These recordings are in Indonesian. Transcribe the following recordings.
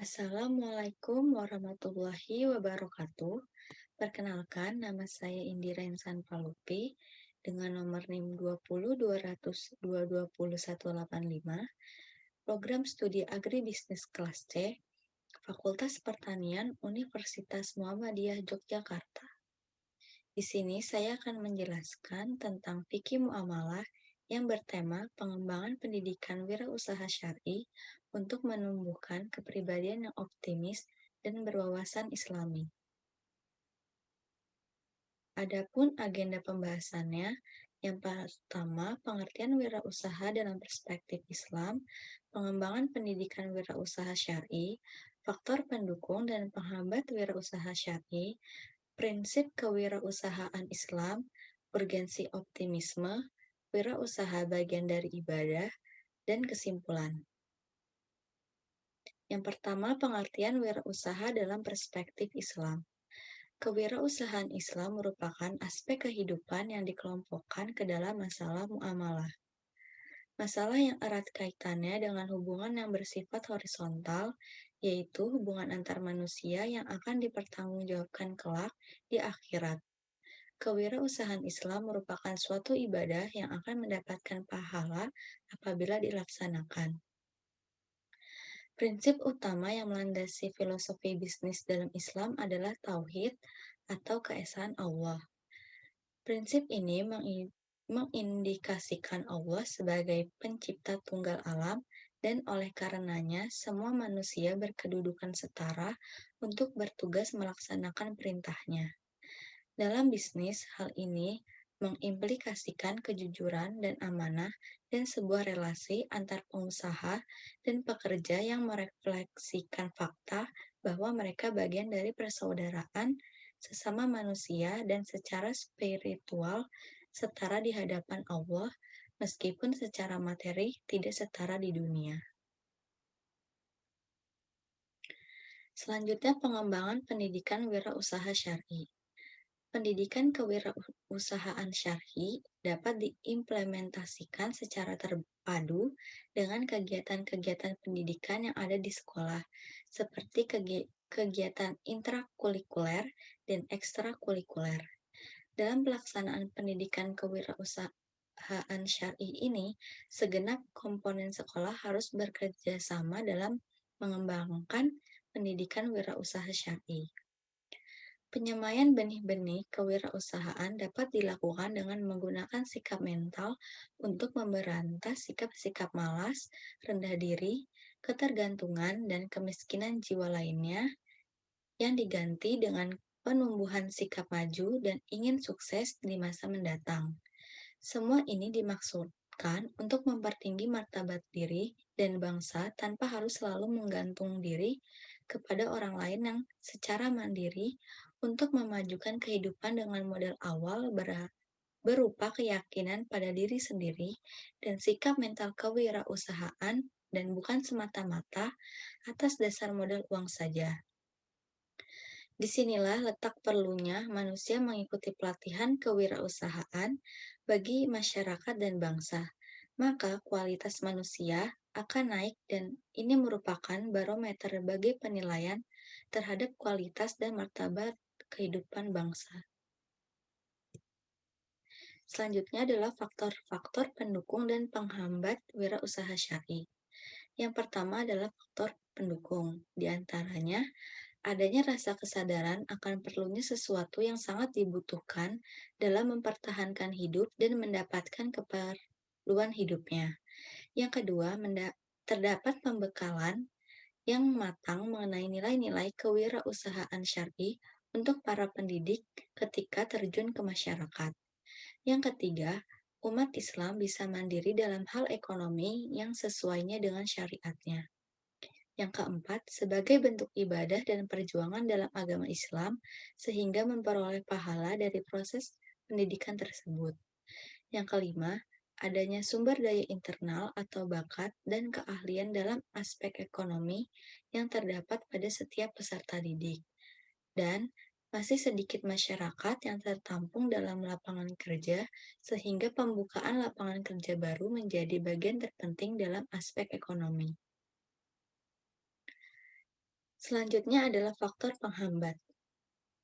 Assalamualaikum warahmatullahi wabarakatuh. Perkenalkan, nama saya Indira Insan Palupi dengan nomor NIM 202002020185, program studi agribisnis kelas C, Fakultas Pertanian Universitas Muhammadiyah Yogyakarta. Di sini saya akan menjelaskan tentang fikih muamalah yang bertema pengembangan pendidikan wirausaha syar'i untuk menumbuhkan kepribadian yang optimis dan berwawasan Islami. Adapun agenda pembahasannya, yang pertama, pengertian wirausaha dalam perspektif Islam, pengembangan pendidikan wirausaha syar'i, faktor pendukung dan penghambat wirausaha syar'i, prinsip kewirausahaan Islam, urgensi optimisme, wirausaha bagian dari ibadah, dan kesimpulan. Yang pertama, pengertian wirausaha dalam perspektif Islam. Kewirausahaan Islam merupakan aspek kehidupan yang dikelompokkan ke dalam masalah muamalah. Masalah yang erat kaitannya dengan hubungan yang bersifat horizontal, yaitu hubungan antar manusia yang akan dipertanggungjawabkan kelak di akhirat. Kewirausahaan Islam merupakan suatu ibadah yang akan mendapatkan pahala apabila dilaksanakan. Prinsip utama yang melandasi filosofi bisnis dalam Islam adalah tauhid atau keesaan Allah. Prinsip ini mengindikasikan Allah sebagai pencipta tunggal alam dan oleh karenanya semua manusia berkedudukan setara untuk bertugas melaksanakan perintahnya. Dalam bisnis, hal ini mengimplikasikan kejujuran dan amanah dan sebuah relasi antar pengusaha dan pekerja yang merefleksikan fakta bahwa mereka bagian dari persaudaraan sesama manusia dan secara spiritual setara di hadapan Allah, meskipun secara materi tidak setara di dunia. Selanjutnya, pengembangan pendidikan wirausaha syar'i. Pendidikan kewirausahaan syar'i dapat diimplementasikan secara terpadu dengan kegiatan-kegiatan pendidikan yang ada di sekolah, seperti kegiatan intrakurikuler dan ekstrakurikuler. Dalam pelaksanaan pendidikan kewirausahaan syar'i ini, segenap komponen sekolah harus bekerja sama dalam mengembangkan pendidikan wirausaha syar'i. Penyemaian benih-benih kewirausahaan dapat dilakukan dengan menggunakan sikap mental untuk memberantas sikap-sikap malas, rendah diri, ketergantungan, dan kemiskinan jiwa lainnya yang diganti dengan penumbuhan sikap maju dan ingin sukses di masa mendatang. Semua ini dimaksudkan untuk mempertinggi martabat diri dan bangsa tanpa harus selalu menggantung diri kepada orang lain yang secara mandiri untuk memajukan kehidupan dengan modal awal berupa keyakinan pada diri sendiri dan sikap mental kewirausahaan dan bukan semata-mata atas dasar modal uang saja. Disinilah letak perlunya manusia mengikuti pelatihan kewirausahaan bagi masyarakat dan bangsa, maka kualitas manusia akan naik dan ini merupakan barometer bagi penilaian terhadap kualitas dan martabat kehidupan bangsa. Selanjutnya adalah faktor-faktor pendukung dan penghambat wirausaha syar'i. Yang pertama adalah faktor pendukung, di antaranya adanya rasa kesadaran akan perlunya sesuatu yang sangat dibutuhkan dalam mempertahankan hidup dan mendapatkan keperluan hidupnya. Yang kedua, terdapat pembekalan yang matang mengenai nilai-nilai kewirausahaan syar'i untuk para pendidik ketika terjun ke masyarakat. Yang ketiga, umat Islam bisa mandiri dalam hal ekonomi yang sesuainya dengan syariatnya. Yang keempat, sebagai bentuk ibadah dan perjuangan dalam agama Islam, sehingga memperoleh pahala dari proses pendidikan tersebut. Yang kelima, adanya sumber daya internal atau bakat dan keahlian dalam aspek ekonomi yang terdapat pada setiap peserta didik. Dan masih sedikit masyarakat yang tertampung dalam lapangan kerja, sehingga pembukaan lapangan kerja baru menjadi bagian terpenting dalam aspek ekonomi. Selanjutnya adalah faktor penghambat.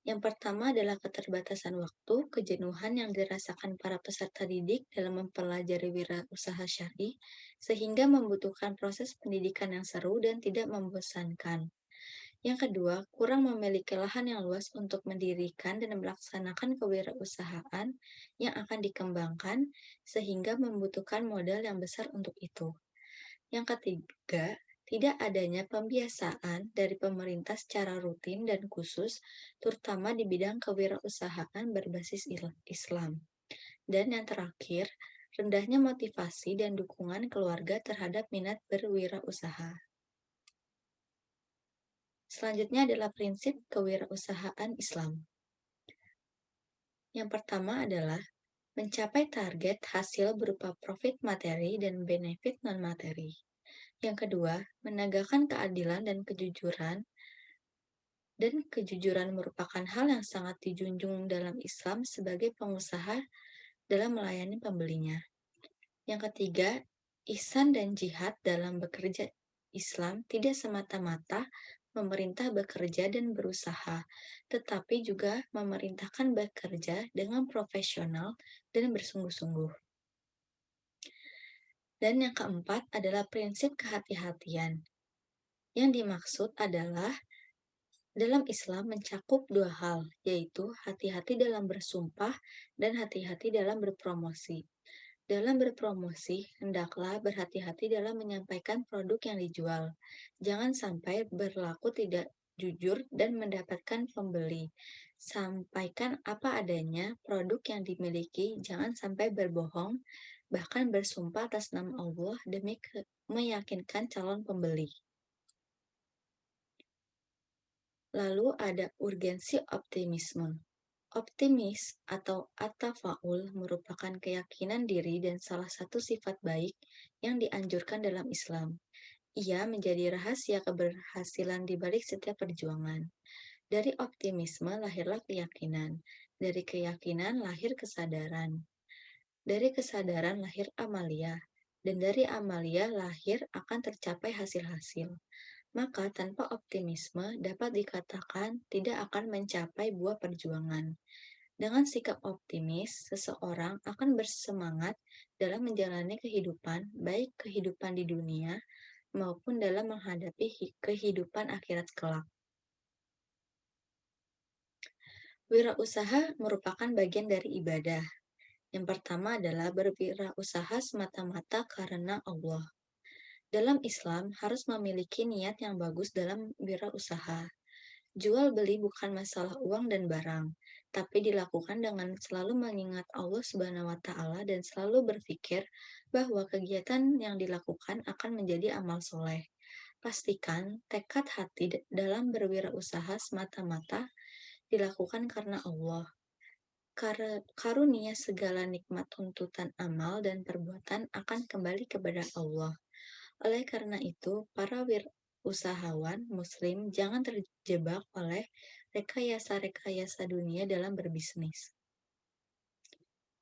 Yang pertama adalah keterbatasan waktu, kejenuhan yang dirasakan para peserta didik dalam mempelajari wirausaha syar'i, sehingga membutuhkan proses pendidikan yang seru dan tidak membosankan. Yang kedua, kurang memiliki lahan yang luas untuk mendirikan dan melaksanakan kewirausahaan yang akan dikembangkan, sehingga membutuhkan modal yang besar untuk itu. Yang ketiga, tidak adanya pembiasaan dari pemerintah secara rutin dan khusus, terutama di bidang kewirausahaan berbasis Islam. Dan yang terakhir, rendahnya motivasi dan dukungan keluarga terhadap minat berwirausaha. Selanjutnya adalah prinsip kewirausahaan Islam. Yang pertama adalah mencapai target hasil berupa profit materi dan benefit non-materi. Yang kedua, menegakkan keadilan dan kejujuran. Dan kejujuran merupakan hal yang sangat dijunjung dalam Islam sebagai pengusaha dalam melayani pembelinya. Yang ketiga, ihsan dan jihad dalam bekerja. Islam tidak semata-mata memerintah bekerja dan berusaha, tetapi juga memerintahkan bekerja dengan profesional dan bersungguh-sungguh. Dan yang keempat adalah prinsip kehati-hatian. Yang dimaksud adalah dalam Islam mencakup dua hal, yaitu hati-hati dalam bersumpah dan hati-hati dalam berpromosi. Dalam berpromosi, hendaklah berhati-hati dalam menyampaikan produk yang dijual. Jangan sampai berlaku tidak jujur dan mendapatkan pembeli. Sampaikan apa adanya produk yang dimiliki, jangan sampai berbohong, bahkan bersumpah atas nama Allah demi meyakinkan calon pembeli. Lalu ada urgensi optimisme. Optimis atau at-tafaul merupakan keyakinan diri dan salah satu sifat baik yang dianjurkan dalam Islam. Ia menjadi rahasia keberhasilan di balik setiap perjuangan. Dari optimisme lahirlah keyakinan. Dari keyakinan lahir kesadaran. Dari kesadaran lahir amalia. Dan dari amalia lahir akan tercapai hasil-hasil. Maka tanpa optimisme dapat dikatakan tidak akan mencapai buah perjuangan. Dengan sikap optimis, seseorang akan bersemangat dalam menjalani kehidupan, baik kehidupan di dunia maupun dalam menghadapi kehidupan akhirat kelak. Wirausaha merupakan bagian dari ibadah. Yang pertama adalah berwirausaha semata-mata karena Allah. Dalam Islam harus memiliki niat yang bagus dalam wirausaha. Jual beli bukan masalah uang dan barang, tapi dilakukan dengan selalu mengingat Allah Subhanahu wa taala dan selalu berpikir bahwa kegiatan yang dilakukan akan menjadi amal soleh. Pastikan tekad hati dalam berwirausaha semata-mata dilakukan karena Allah. Karunia segala nikmat tuntutan amal dan perbuatan akan kembali kepada Allah. Oleh karena itu, para usahawan muslim jangan terjebak oleh rekayasa-rekayasa dunia dalam berbisnis.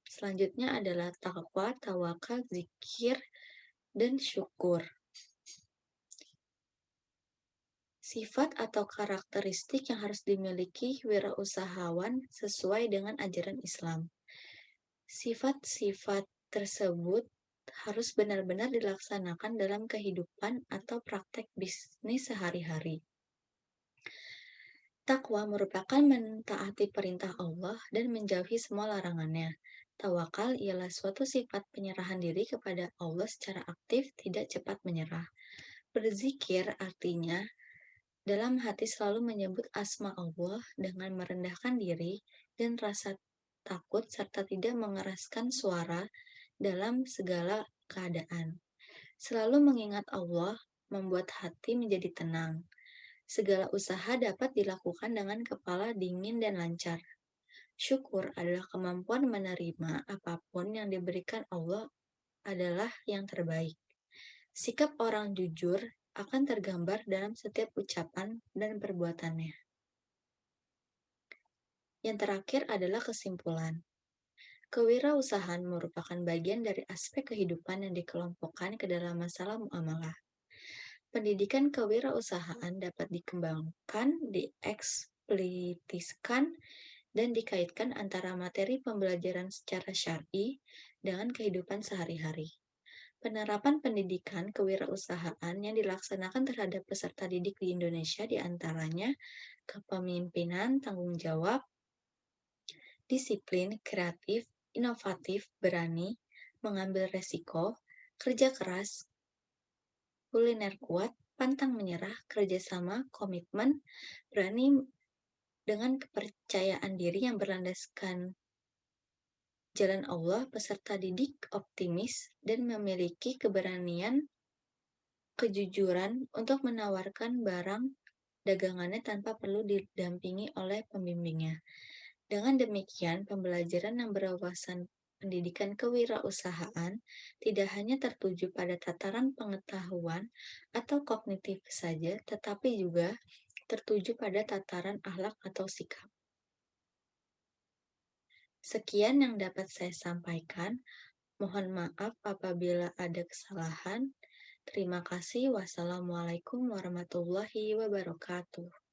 Selanjutnya adalah takwa, tawakal, zikir, dan syukur. Sifat atau karakteristik yang harus dimiliki wirausahawan sesuai dengan ajaran Islam. Sifat-sifat tersebut harus benar-benar dilaksanakan dalam kehidupan atau praktek bisnis sehari-hari. Takwa merupakan mentaati perintah Allah dan menjauhi semua larangannya. Tawakal ialah suatu sifat penyerahan diri kepada Allah secara aktif, tidak cepat menyerah. Berzikir artinya dalam hati selalu menyebut asma Allah dengan merendahkan diri dan rasa takut serta tidak mengeraskan suara dalam segala keadaan. Selalu mengingat Allah membuat hati menjadi tenang. Segala usaha dapat dilakukan dengan kepala dingin dan lancar. Syukur adalah kemampuan menerima apapun yang diberikan Allah adalah yang terbaik. Sikap orang jujur akan tergambar dalam setiap ucapan dan perbuatannya. Yang terakhir adalah kesimpulan. Kewirausahaan merupakan bagian dari aspek kehidupan yang dikelompokkan ke dalam masalah muamalah. Pendidikan kewirausahaan dapat dikembangkan, dieksplitiskan, dan dikaitkan antara materi pembelajaran secara syar'i dengan kehidupan sehari-hari. Penerapan pendidikan kewirausahaan yang dilaksanakan terhadap peserta didik di Indonesia diantaranya kepemimpinan, tanggung jawab, disiplin, kreatif, inovatif, berani, mengambil resiko, kerja keras, kuliner kuat, pantang menyerah, kerjasama, komitmen, berani dengan kepercayaan diri yang berlandaskan jalan Allah, peserta didik optimis dan memiliki keberanian, kejujuran untuk menawarkan barang dagangannya tanpa perlu didampingi oleh pembimbingnya. Dengan demikian, pembelajaran yang berwawasan pendidikan kewirausahaan tidak hanya tertuju pada tataran pengetahuan atau kognitif saja, tetapi juga tertuju pada tataran akhlak atau sikap. Sekian yang dapat saya sampaikan. Mohon maaf apabila ada kesalahan. Terima kasih. Wassalamualaikum warahmatullahi wabarakatuh.